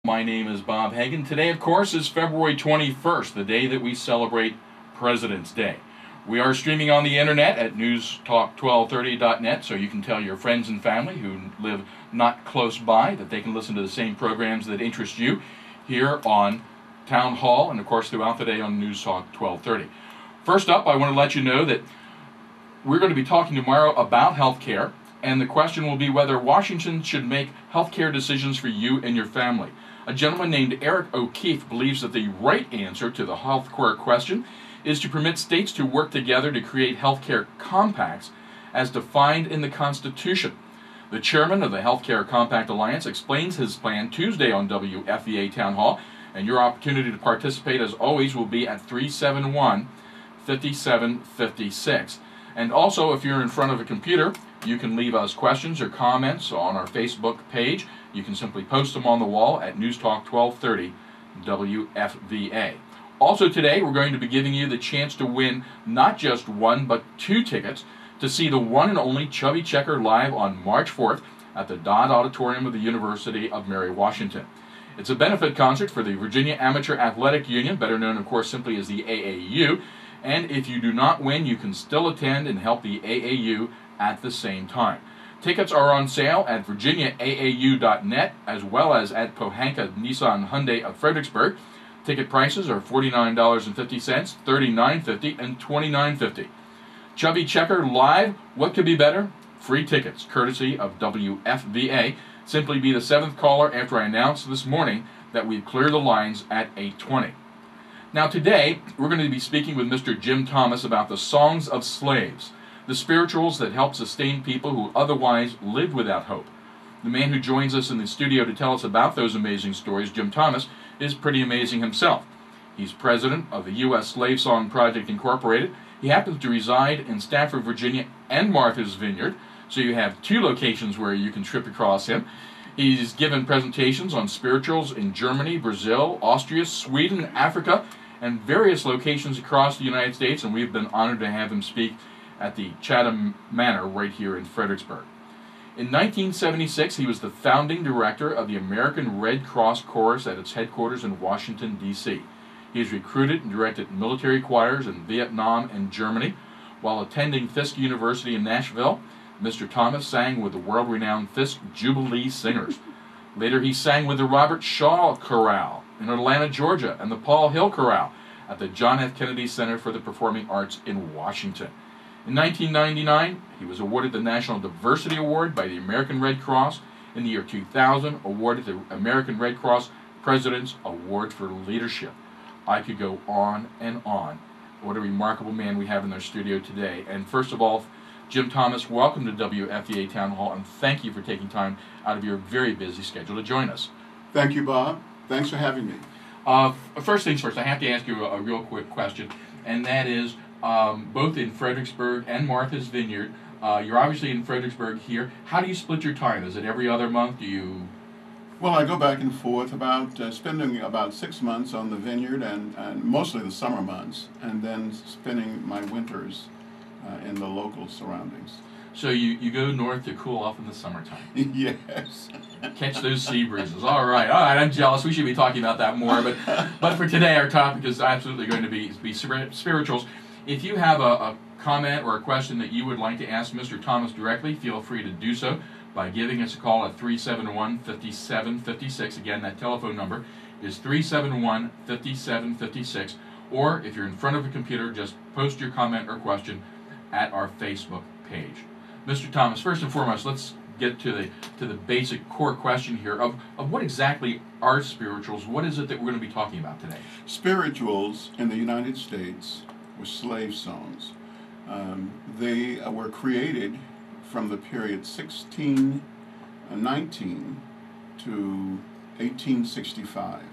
My name is Bob Hagan. Today, of course, is February 21st, the day that we celebrate President's Day. We are streaming on the internet at NewsTalk1230.net, so you can tell your friends and family who live not close by that they can listen to the same programs that interest you here on TownHall and, of course, throughout the day on NewsTalk 1230. First up, I want to let you know that we're going to be talking tomorrow about health care, and the question will be whether Washington should make health care decisions for you and your family. A gentleman named Eric O'Keefe believes that the right answer to the health care question is to permit states to work together to create health care compacts as defined in the Constitution. The chairman of the Health Care Compact Alliance explains his plan Tuesday on WFVA Town Hall, and your opportunity to participate, as always, will be at 371-5756. And also, if you're in front of a computer, you can leave us questions or comments on our Facebook page. You can simply post them on the wall at NewsTalk 1230 WFVA. Also today, we're going to be giving you the chance to win not just one, but 2 tickets to see the one and only Chubby Checker live on March 4th at the Dodd Auditorium of the University of Mary Washington. It's a benefit concert for the Virginia Amateur Athletic Union, better known, of course, simply as the AAU. And if you do not win, you can still attend and help the AAU at the same time. Tickets are on sale at virginiaau.net as well as at Pohanka Nissan Hyundai of Fredericksburg. Ticket prices are $49.50, $39.50, and $29.50. Chubby Checker live, what could be better? Free tickets, courtesy of WFVA. Simply be the 7th caller after I announced this morning that we've cleared the lines at 8:20. Now today, we're going to be speaking with Mr. Jim Thomas about the songs of slaves, the spirituals that help sustain people who otherwise lived without hope. The man who joins us in the studio to tell us about those amazing stories, Jim Thomas, is pretty amazing himself. He's president of the U.S. Slave Song Project, Incorporated. He happens to reside in Stafford, Virginia, and Martha's Vineyard, so you have 2 locations where you can trip across him. He's given presentations on spirituals in Germany, Brazil, Austria, Sweden, Africa, and various locations across the United States, and we've been honored to have him speak at the Chatham Manor right here in Fredericksburg. In 1976, he was the founding director of the American Red Cross Chorus at its headquarters in Washington, D.C. He has recruited and directed military choirs in Vietnam and Germany. While attending Fisk University in Nashville, Mr. Thomas sang with the world-renowned Fisk Jubilee Singers. Later, he sang with the Robert Shaw Chorale in Atlanta, Georgia, and the Paul Hill Chorale at the John F. Kennedy Center for the Performing Arts in Washington. In 1999, he was awarded the National Diversity Award by the American Red Cross. In the year 2000, awarded the American Red Cross President's Award for Leadership. I could go on and on. What a remarkable man we have in our studio today. And first of all, Jim Thomas, welcome to WFVA Town Hall, and thank you for taking time out of your very busy schedule to join us. Thank you, Bob. Thanks for having me. First things first, I have to ask you a real quick question, and that is, both in Fredericksburg and Martha's Vineyard, you're obviously in Fredericksburg here. How do you split your time? Is it every other month? Do you... Well, I go back and forth, spending about 6 months on the vineyard and mostly the summer months, and then spending my winters in the local surroundings. So you go north to cool off in the summertime. Yes. Catch those sea breezes. All right, I'm jealous. We should be talking about that more. But for today, our topic is absolutely going to be spirituals. If you have a comment or a question that you would like to ask Mr. Thomas directly, feel free to do so by giving us a call at 371-5756. Again, that telephone number is 371-5756. Or if you're in front of a computer, just post your comment or question at our Facebook page. Mr. Thomas, first and foremost, let's get to the basic core question here of what exactly are spirituals. What is it that we're going to be talking about today? Spirituals in the United States were slave songs. They were created from the period 1619 to 1865.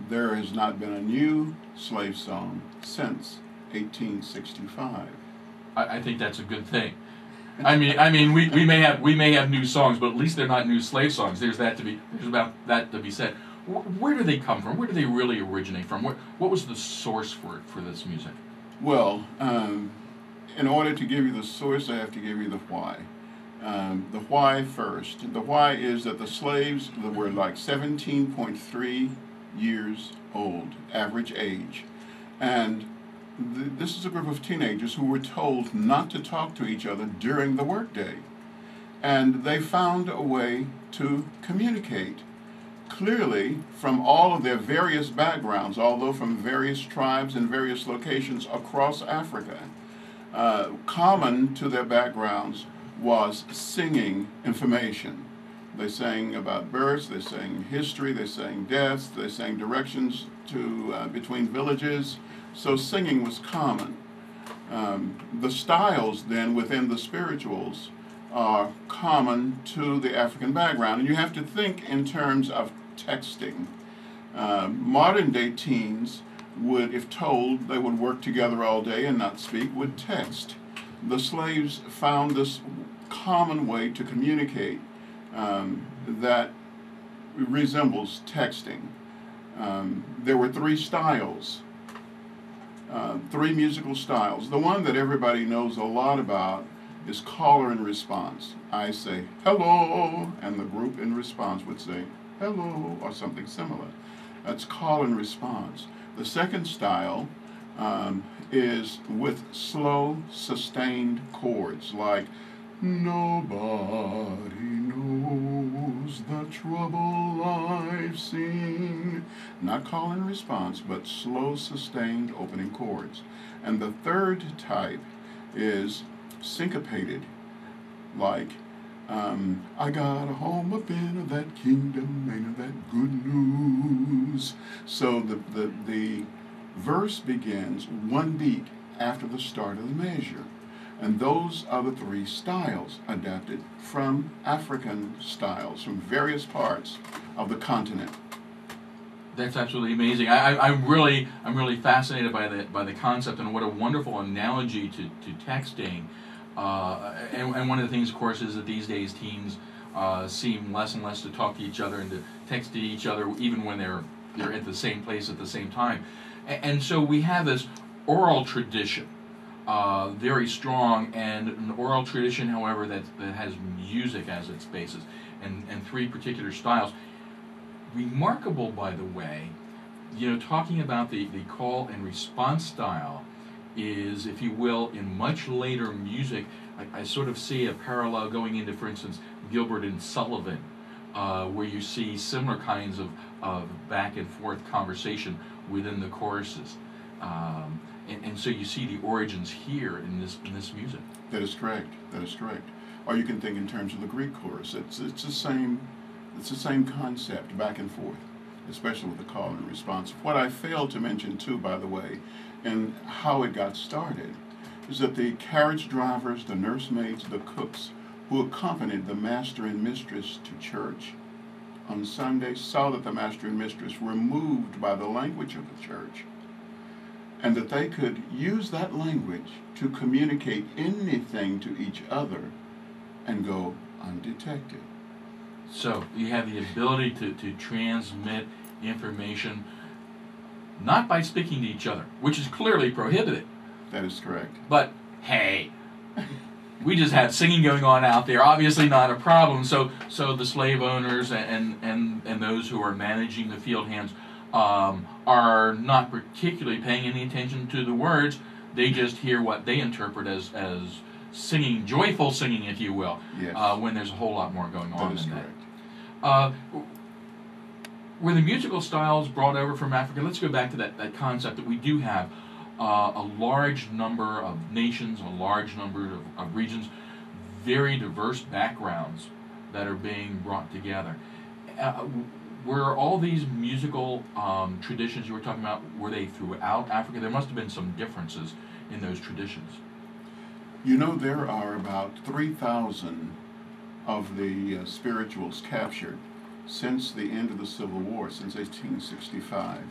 There has not been a new slave song since 1865. I think that's a good thing. I mean, we may have new songs, but at least they're not new slave songs. There's about that to be said. Where do they come from? Where do they really originate from? What was the source for this music? Well, in order to give you the source, I have to give you the why. The why first. The why is that the slaves were like 17.3 years old, average age. And this is a group of teenagers who were told not to talk to each other during the workday. And they found a way to communicate clearly from all of their various backgrounds, although from various tribes and various locations across Africa. Common to their backgrounds was singing information. They sang about births, they sang history, they sang deaths, they sang directions to between villages. So singing was common. The styles then within the spirituals are common to the African background, and you have to think in terms of texting. Modern day teens would, if told they would work together all day and not speak, would text. The slaves found this common way to communicate that resembles texting. There were three styles, three musical styles. The one that everybody knows a lot about is caller and response. I say, hello, and the group in response would say, hello, or something similar. That's call and response. The second style is with slow, sustained chords, like, nobody knows the trouble I've seen. Not call and response, but slow, sustained opening chords. And the third type is syncopated, like, I got a home up in that kingdom, ain't that good news. So the verse begins one beat after the start of the measure. And those are the three styles adapted from African styles, from various parts of the continent. That's absolutely amazing. I'm really fascinated by the concept, and what a wonderful analogy to texting. And one of the things, of course, is that these days teens seem less and less to talk to each other and to text to each other, even when they're at the same place at the same time. And so we have this oral tradition, very strong, and an oral tradition, however, that has music as its basis, and three particular styles. Remarkable, by the way, talking about the call and response style is, if you will, in much later music. I sort of see a parallel going into, for instance, Gilbert and Sullivan, where you see similar kinds of back and forth conversation within the choruses. And so you see the origins here in this music. That is correct. That is correct. Or you can think in terms of the Greek chorus. It's the same concept, back and forth, especially with the call and response. What I failed to mention too, by the way, and how it got started, is that the carriage drivers, the nursemaids, the cooks who accompanied the master and mistress to church on Sunday saw that the master and mistress were moved by the language of the church, and that they could use that language to communicate anything to each other and go undetected. So you have the ability to transmit information, not by speaking to each other, which is clearly prohibited. That is correct. But hey, we just had singing going on out there. Obviously not a problem. So the slave owners and those who are managing the field hands are not particularly paying any attention to the words. They just hear what they interpret as singing, joyful singing, if you will. Yes. When there's a whole lot more going on than correct. that. Were the musical styles brought over from Africa? Let's go back to that concept that we do have a large number of nations, a large number of regions, very diverse backgrounds that are being brought together. Were all these musical traditions you were talking about, were they throughout Africa? There must have been some differences in those traditions. There are about 3,000 of the spirituals captured since the end of the Civil War, since 1865.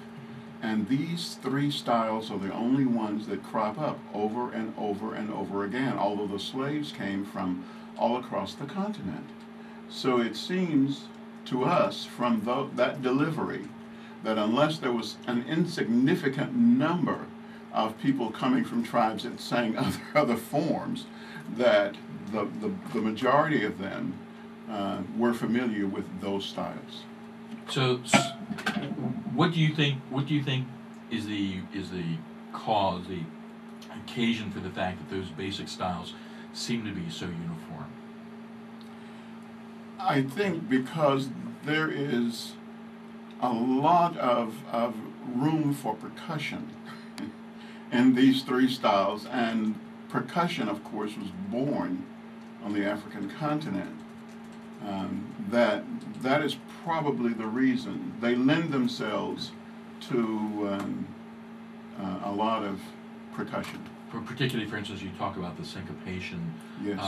And these three styles are the only ones that crop up over and over and over again, although the slaves came from all across the continent. So it seems to us from that delivery that unless there was an insignificant number of people coming from tribes that sang other forms, that the majority of them were familiar with those styles. So, what do you think? What do you think is the cause, the occasion for the fact that those basic styles seem to be so uniform? I think because there is a lot of room for percussion in these three styles, and percussion, of course, was born on the African continent. That is probably the reason they lend themselves to a lot of percussion. Particularly, for instance, you talk about the syncopation. Yes.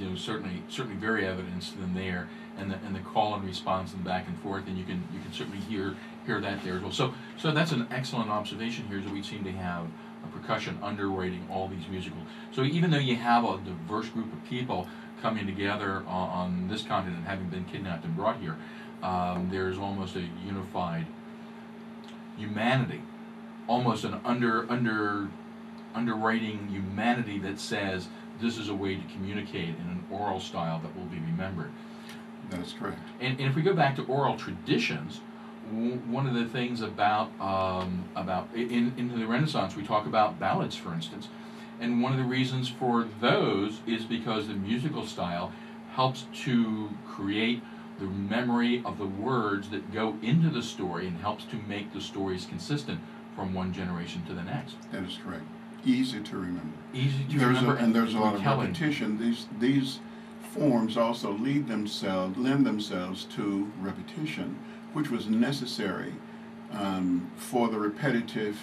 You know, certainly very evidenced in there, and the call and response and back and forth, and you can certainly hear that there as well. So that's an excellent observation here, is that we seem to have a percussion underwriting all these musical. So even though you have a diverse group of people coming together on this continent, having been kidnapped and brought here, there's almost a unified humanity, almost an underwriting humanity that says this is a way to communicate in an oral style that will be remembered. That is correct. And if we go back to oral traditions, one of the things about in the Renaissance, we talk about ballads, for instance, and one of the reasons for those is because the musical style helps to create the memory of the words that go into the story and helps to make the stories consistent from one generation to the next. That is correct. Easy to remember. Easy to remember, and there's a lot of retelling. repetition. These forms also lend themselves to repetition, which was necessary for the repetitive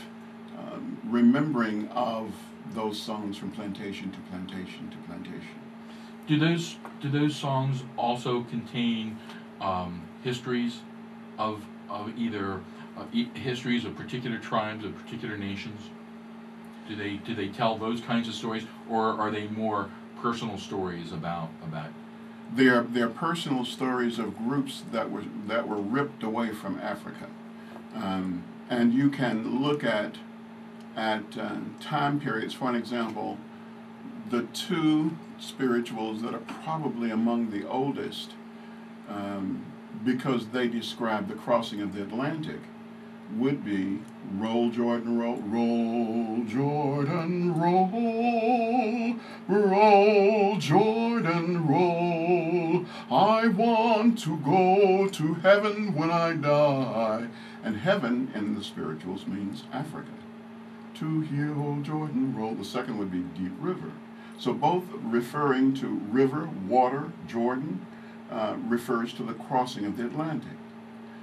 remembering of those songs from plantation to plantation to plantation. Do those songs also contain histories of either histories of particular tribes, of particular nations? Do they tell those kinds of stories, or are they more personal stories about? They're personal stories of groups that were ripped away from Africa, and you can look at time periods. For an example, the two spirituals that are probably among the oldest, because they describe the crossing of the Atlantic, would be Roll, Jordan, Roll, Roll, Jordan, Roll, Roll, Jordan, Roll. I want to go to heaven when I die. And heaven in the spirituals means Africa. To hear old Jordan roll. The second would be Deep River. So both referring to river, water, Jordan, refers to the crossing of the Atlantic.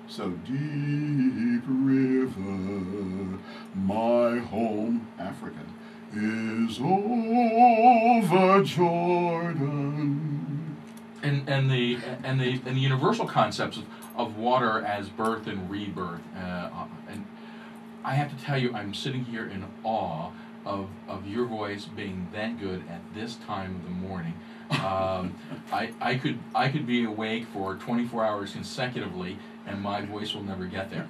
So deep river, my home, Africa, is over Jordan. And the universal concepts of water as birth and rebirth. And I have to tell you, I'm sitting here in awe of your voice being that good at this time of the morning. I could be awake for 24 hours consecutively, and my voice will never get there.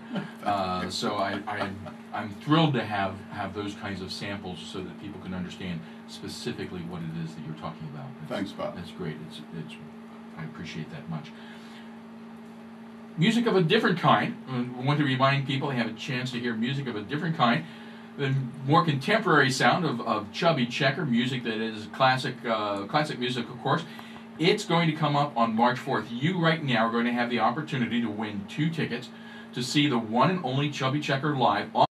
So I'm thrilled to have those kinds of samples so that people can understand specifically what it is that you're talking about. Thanks, Bob. That's great. I appreciate that much. Music of a different kind. I want to remind people they have a chance to hear music of a different kind. The more contemporary sound of Chubby Checker, music that is classic music, of course. It's going to come up on March 4th. You right now are going to have the opportunity to win 2 tickets to see the one and only Chubby Checker live on